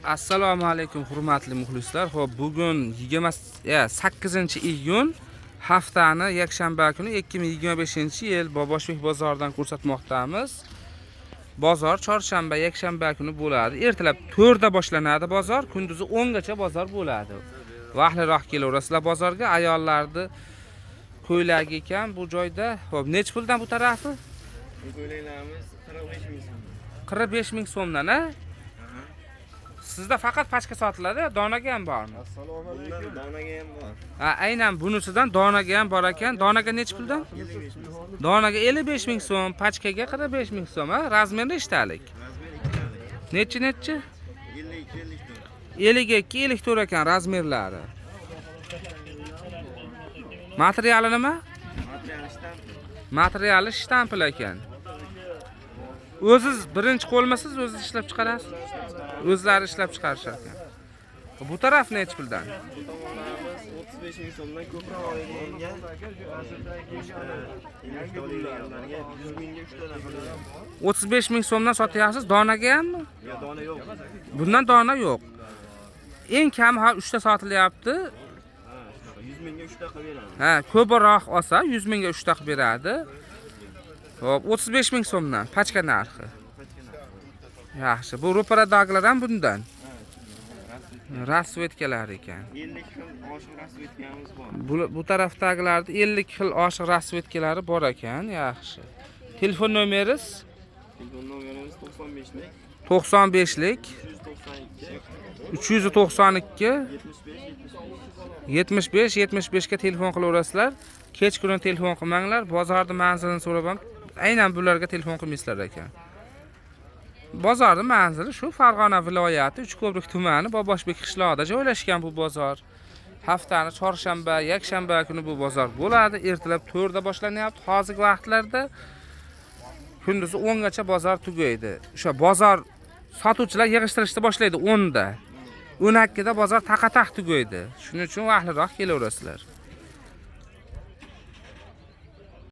Assalomu alaykum hurmatli muxlislar. Xo'p, bugun 8-iyun haftani yakshanba kuni 2025-yil Boboshbek bozoridan ko'rsatmoqdamiz. Bozor chorshanba, yakshanba kuni bo'ladi. Ertalab 4 da boshlanadi bozor, kunduzi 10 gacha bozor bo'ladi. Vaqtliroq kelaverasizlar bozorga. Ayollarni ko'ylagi ekan bu joyda. Xo'p, nech puldan bu tarafi? Bu ko'ylaklarimiz 45 ming so'm. 45 ming so'mdan, a? Sizda faqat pachka sotiladi, donaga ham bormi? Assalomu alaykum. Donaga ham bor. Ha, aynan bunisidan donaga ham bor ekan. Donaga nech puldan? 55 ming. Donaga 55 ming so'm, pachkaga 45 ming so'm, ha? Razmer nechtalik? Razmer 2 talik. Nechi? 52 52 ekan razmerlari. Materiali nima? Material shtamp. Materiali shtampil ekan. O'ziz birinchi qo'lmasiz, o'ziz ishlab chiqarasiz? O'zlari ishlab chiqarishar ekan. Bu taraf nech puldan? Bu tomonlarimiz 35 ming so'mdan ko'proq olinganga 100 mingga 3 dona qiladi. 35 ming so'mdan sotyapsiz, donaga hammi? Yo, dona yo'q. Bundan dona yo'q. Eng kam 3 ta sotilyapti. 100 mingga 3 ta qilib beradi. Ha, ko'proq olsa 100 mingga 3 ta qilib beradi. Hop, 35 ming so'mdan pachka narxi. Yaxshi, bu ro'paradaglar ham bundan. Rasvetkalar ekan. 50 xil oshiq rasvetkamiz bor. Bu tarafdagilarda 50 xil oshiq rasvetkalari bor ekan. Yaxshi. Telefon nomeringiz? Telefon nomerimiz 95lik 95lik 392 392 75 ga telefon qilaverasizlar. Kech kuni telefon qilmanglar. Bozorning manzilini so'rab ham aynan bularga telefon qilmaysizlar ekan. Bozorning manzili shu Farg'ona viloyati Uchko'prik tumani Boboshbek qishlog'ida joylashgan bu bozor. Haftani chorshanba, yakshanba kuni bu bozor bo'ladi. Ertalab 4 da boshlanyapti. Hozirgi vaqtlarda kunduzi 10 gacha bozor tugaydi. O'sha bozor sotuvchilar yig'ishtirishni boshlaydi 10 da. 12 da bozor taqataq tugaydi. Shuning uchun vaqtliroq kelaverasizlar.